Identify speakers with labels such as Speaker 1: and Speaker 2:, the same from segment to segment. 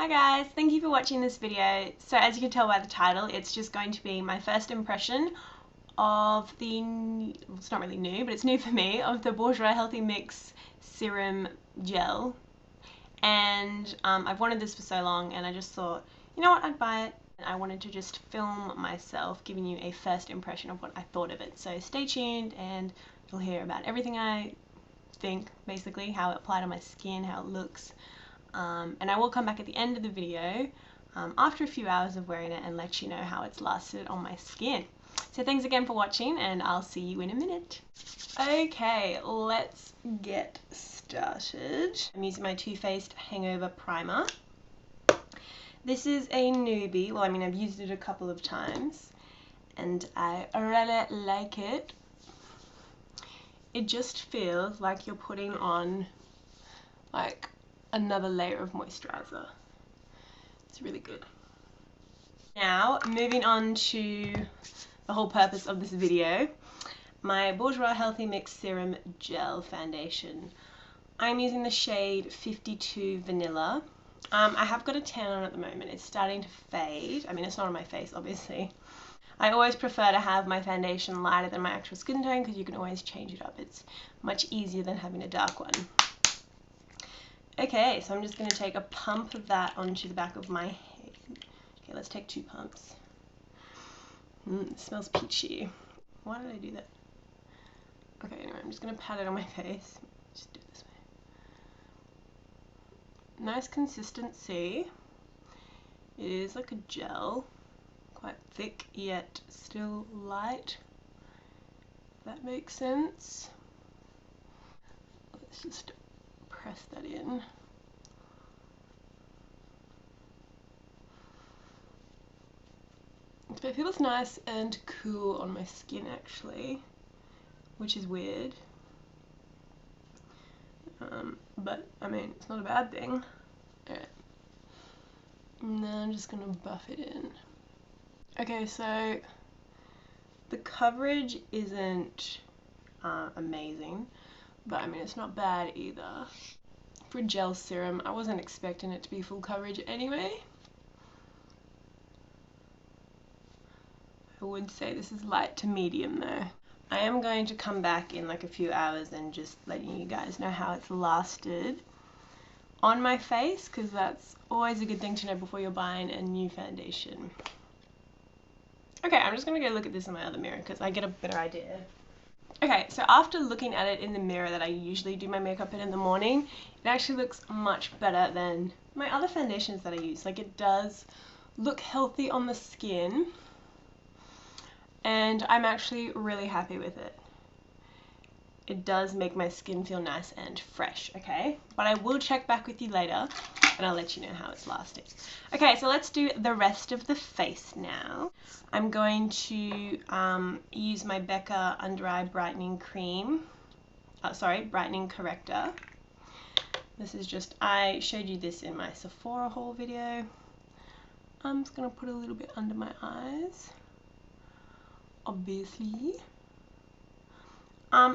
Speaker 1: Hi guys, thank you for watching this video. So as you can tell by the title, it's just going to be my first impression of the, well, it's not really new, but it's new for me, of the Bourjois Healthy Mix Serum Gel. And I've wanted this for so long and I just thought, you know what, I'd buy it. And I wanted to just film myself giving you a first impression of what I thought of it. So stay tuned and you'll hear about everything I think, basically, how it applied on my skin, how it looks. And I will come back at the end of the video after a few hours of wearing it and let you know how it's lasted on my skin. So thanks again for watching and I'll see you in a minute. Okay, let's get started. I'm using my Too Faced Hangover Primer. This is a newbie. Well, I mean, I've used it a couple of times and I really like it. It just feels like you're putting on like another layer of moisturizer. It's really good. Now, moving on to the whole purpose of this video, my Bourjois Healthy Mix Serum Gel Foundation. I'm using the shade 52 Vanilla. I have got a tan on at the moment. It's starting to fade. I mean, it's not on my face, obviously. I always prefer to have my foundation lighter than my actual skin tone because you can always change it up. It's much easier than having a dark one. Okay, so I'm just going to take a pump of that onto the back of my head. Okay, let's take 2 pumps. It smells peachy. Why did I do that? Okay, anyway, I'm just going to pat it on my face. Just do it this way. Nice consistency. It is like a gel. Quite thick, yet still light. If that makes sense. Let's just press that in. It feels nice and cool on my skin actually, which is weird. But I mean, it's not a bad thing. Alright. Now I'm just gonna buff it in. Okay, so the coverage isn't amazing, but I mean, it's not bad either. For gel serum, I wasn't expecting it to be full coverage anyway. I would say this is light to medium though. I am going to come back in like a few hours and just letting you guys know how it's lasted on my face, because that's always a good thing to know before you're buying a new foundation. Okay, I'm just going to go look at this in my other mirror because I get a better idea. Okay, so after looking at it in the mirror that I usually do my makeup in the morning, it actually looks much better than my other foundations that I use. Like, it does look healthy on the skin, and I'm actually really happy with it. It does make my skin feel nice and fresh, okay? But I will check back with you later and I'll let you know how it's lasting. Okay, so let's do the rest of the face now. I'm going to use my Becca Under Eye Brightening Cream. Brightening Corrector. This is just, I showed you this in my Sephora haul video. I'm just going to put a little bit under my eyes. Obviously.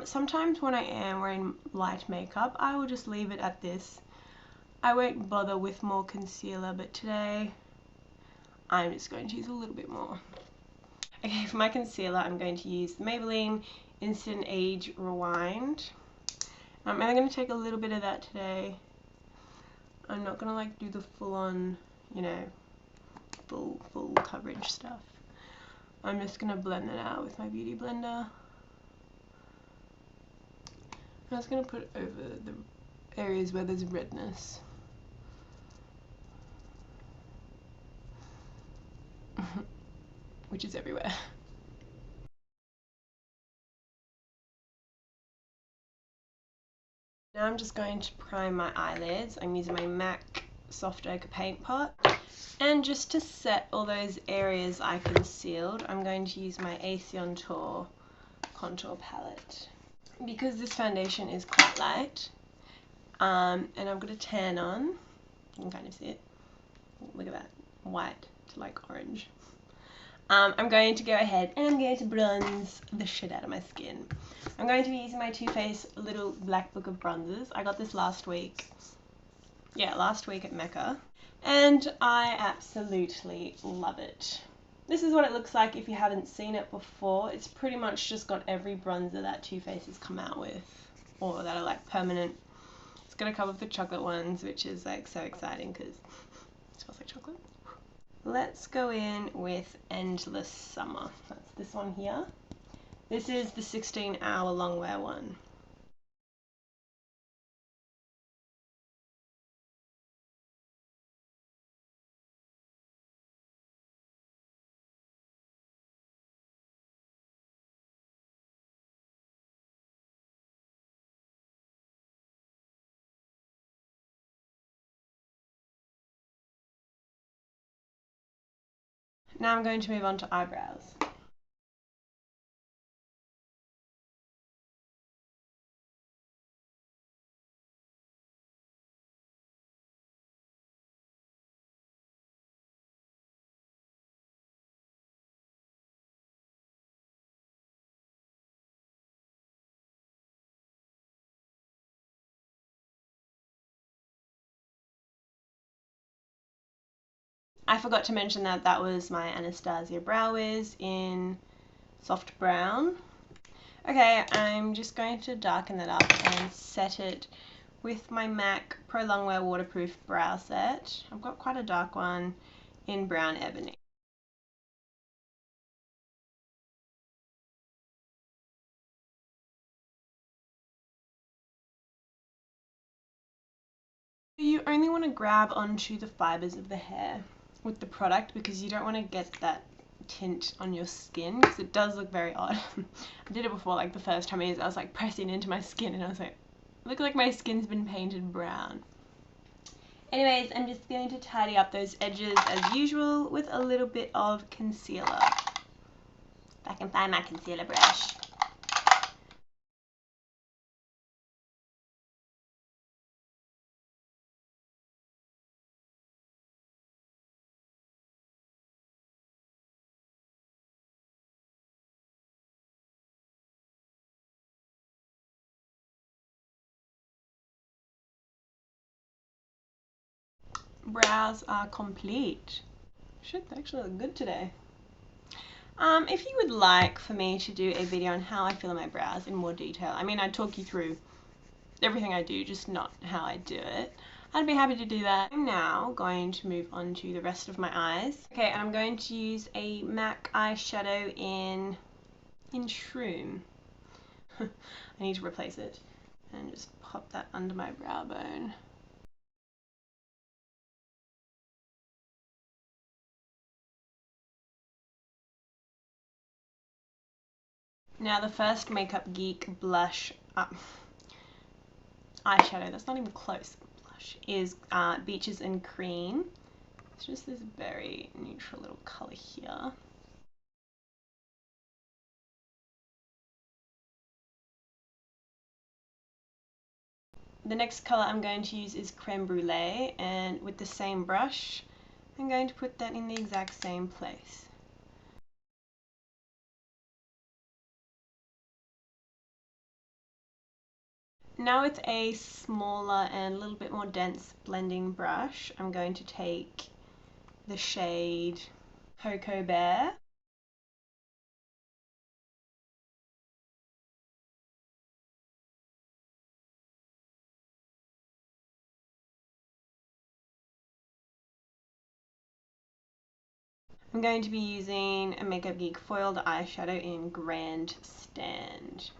Speaker 1: Sometimes when I am wearing light makeup, I will just leave it at this. I won't bother with more concealer, but today I'm just going to use a little bit more. Okay, for my concealer, I'm going to use the Maybelline Instant Age Rewind. I'm only going to take a little bit of that today. I'm not going to like do the full-on, you know, full coverage stuff. I'm just going to blend it out with my beauty blender. I'm just going to put it over the areas where there's redness. Which is everywhere. Now I'm just going to prime my eyelids. I'm using my MAC Soft Ochre Paint Pot. And just to set all those areas I concealed, I'm going to use my AC on Tour contour palette. Because this foundation is quite light, and I've got a tan on, you can kind of see it, look at that, white to like orange. I'm going to go ahead and I'm going to bronze the shit out of my skin. I'm going to be using my Too Faced little black book of bronzers. I got this last week. Yeah, last week at Mecca. and I absolutely love it. This is what it looks like if you haven't seen it before. It's pretty much just got every bronzer that Too Faced has come out with, or that are like permanent. It's got a couple of the chocolate ones, which is like so exciting because it smells like chocolate. Let's go in with Endless Summer. That's this one here. This is the 16-hour long wear one. Now I'm going to move on to eyebrows. I forgot to mention that that was my Anastasia Brow Wiz in soft brown. Okay, I'm just going to darken that up and set it with my MAC Pro Longwear Waterproof Brow Set. I've got quite a dark one in Brown Ebony. You only want to grab onto the fibers of the hair with the product because you don't want to get that tint on your skin because it does look very odd. I did it before, like the first time I was like pressing into my skin and I was like, look like my skin's been painted brown. Anyways, I'm just going to tidy up those edges as usual with a little bit of concealer. If I can find my concealer brush. Brows are complete. Should actually look good today. If you would like for me to do a video on how I fill in my brows in more detail, I mean I'd talk you through everything I do, just not how I do it, I'd be happy to do that. I'm now going to move on to the rest of my eyes. Okay, and I'm going to use a MAC eyeshadow in Shroom. I need to replace it and just pop that under my brow bone. Now the first Makeup Geek blush eyeshadow, that's not even close, blush, is Beaches and Cream. It's just this very neutral little colour here. The next colour I'm going to use is Creme Brulee, and with the same brush I'm going to put that in the exact same place. Now with a smaller and a little bit more dense blending brush, I'm going to take the shade Cocoa Bear. I'm going to be using a Makeup Geek foiled eyeshadow in Grand Stand.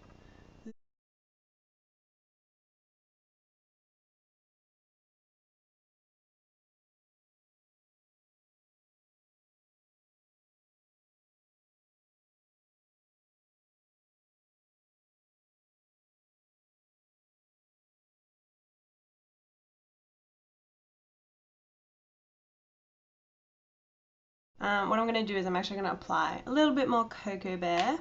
Speaker 1: What I'm going to do is I'm actually going to apply a little bit more Cocoa Bear.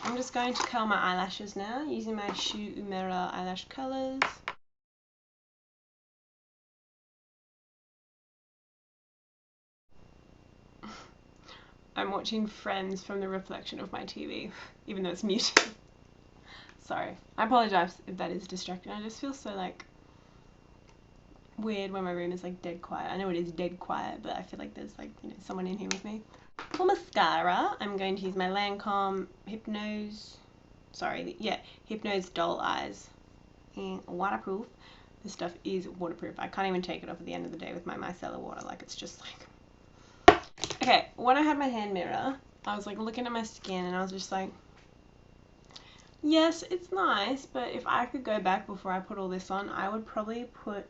Speaker 1: I'm just going to curl my eyelashes now using my Shu Uemura eyelash colours. I'm watching Friends from the reflection of my TV, even though it's muted. Sorry. I apologize if that is distracting. I just feel so like weird when my room is like dead quiet. I know it is dead quiet, but I feel like there's like, you know, someone in here with me. For mascara, I'm going to use my Lancome Hypnose Doll Eyes. And waterproof. This stuff is waterproof. I can't even take it off at the end of the day with my micellar water. Like, it's just like... Okay, when I had my hand mirror, I was like looking at my skin and I was just like, yes, it's nice, but if I could go back before I put all this on, I would probably put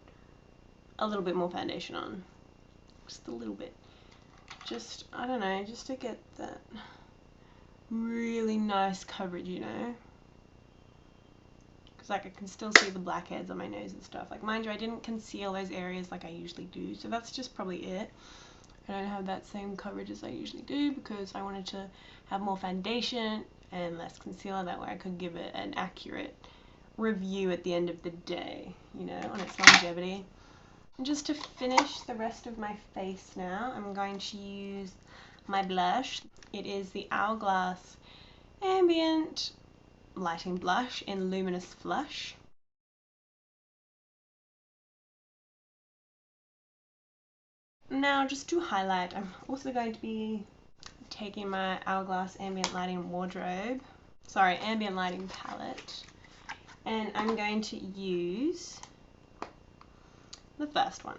Speaker 1: a little bit more foundation on. Just a little bit. Just, I don't know, just to get that really nice coverage, you know? Because like I can still see the blackheads on my nose and stuff. Like, mind you, I didn't conceal those areas like I usually do, so that's just probably it. I don't have that same coverage as I usually do because I wanted to have more foundation and less concealer. That way I could give it an accurate review at the end of the day, you know, on its longevity. And just to finish the rest of my face now, I'm going to use my blush. It is the Hourglass Ambient Lighting Blush in Luminous Flush. Now, just to highlight, I'm also going to be taking my Hourglass Ambient Lighting palette, and I'm going to use the first one.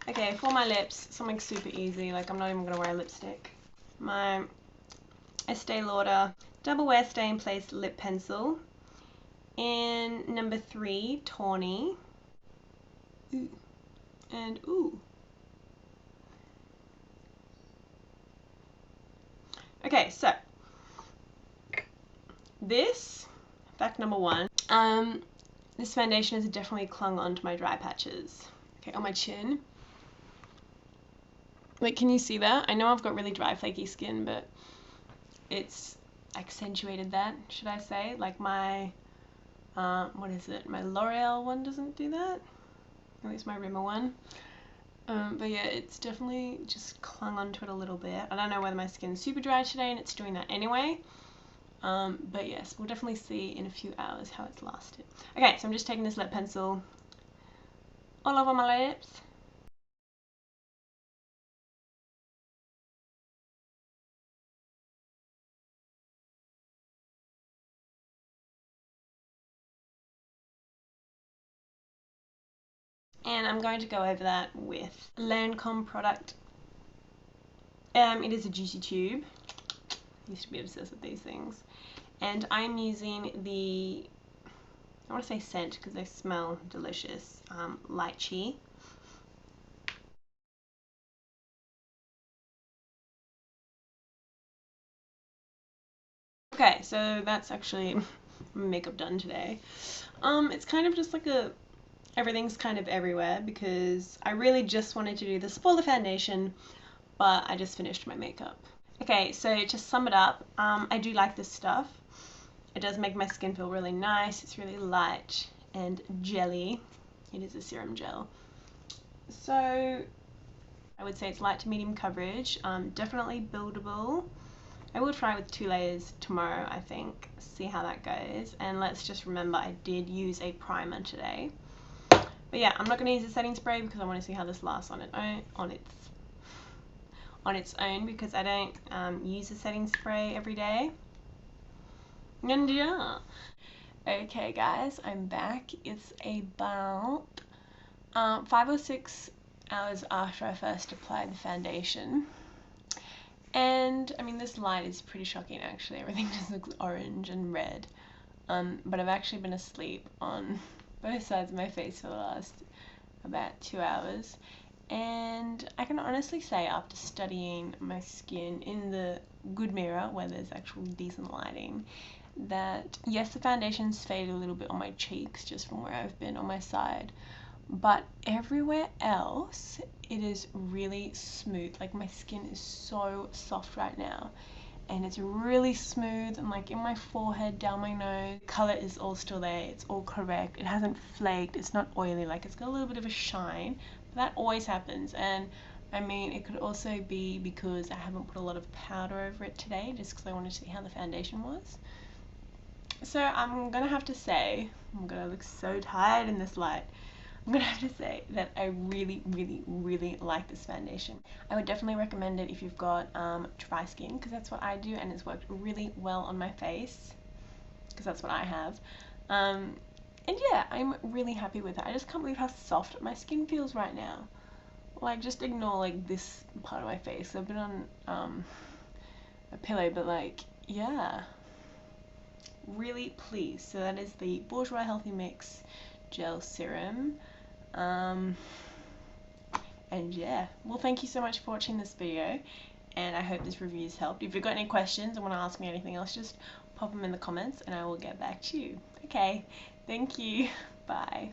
Speaker 1: Okay, for my lips, something super easy, like I'm not even going to wear lipstick. My Estee Lauder Double Wear Stay in Place Lip Pencil in number 3, Tawny. Ooh. And ooh. Okay, so this, fact number 1, this foundation has definitely clung onto my dry patches. Okay, on my chin. Like, can you see that? I know I've got really dry, flaky skin, but it's accentuated that, should I say? Like my, what is it? My L'Oreal one doesn't do that. At least my Rimmel one. But yeah, it's definitely just clung onto it a little bit. I don't know whether my skin's super dry today and it's doing that anyway. But yes, we'll definitely see in a few hours how it's lasted. Okay, so I'm just taking this lip pencil all over my lips. And I'm going to go over that with Lancome product. It is a Juicy Tube. I used to be obsessed with these things. And I'm using the, I want to say scent because they smell delicious, lychee. Okay, so that's actually makeup done today. It's kind of just like everything's kind of everywhere because I really just wanted to do this for the foundation, but I just finished my makeup. Okay, so to sum it up, I do like this stuff. It does make my skin feel really nice. It's really light and jelly. It is a serum gel. So I would say it's light to medium coverage, definitely buildable. I will try with 2 layers tomorrow, I think, see how that goes. And let's just remember I did use a primer today. But yeah, I'm not going to use a setting spray because I want to see how this lasts on its own because I don't use a setting spray every day. And yeah. Okay guys, I'm back. It's about 5 or 6 hours after I first applied the foundation. And I mean, this light is pretty shocking actually. Everything just looks orange and red. But I've actually been asleep on both sides of my face for the last about 2 hours. And I can honestly say, after studying my skin in the good mirror where there's actual decent lighting, that yes, the foundation's faded a little bit on my cheeks just from where I've been on my side, but everywhere else it is really smooth. Like, my skin is so soft right now, and it's really smooth and like in my forehead, down my nose. Color is all still there, it's all correct, it hasn't flaked, it's not oily, like it's got a little bit of a shine, but that always happens. And I mean, it could also be because I haven't put a lot of powder over it today, just because I wanted to see how the foundation was. So I'm gonna have to say, I'm gonna look so tired in this light, I'm gonna have to say that I really, really, really like this foundation. I would definitely recommend it if you've got dry skin, because that's what I do, and it's worked really well on my face, because that's what I have. And yeah, I'm really happy with it. I just can't believe how soft my skin feels right now. Like, just ignore like this part of my face. I've been on a pillow, but like, yeah, really pleased. So that is the Bourjois Healthy Mix Gel Serum. And yeah, well, thank you so much for watching this video, and I hope this review's helped. If you've got any questions or want to ask me anything else, just pop them in the comments and I will get back to you. Okay, thank you, bye.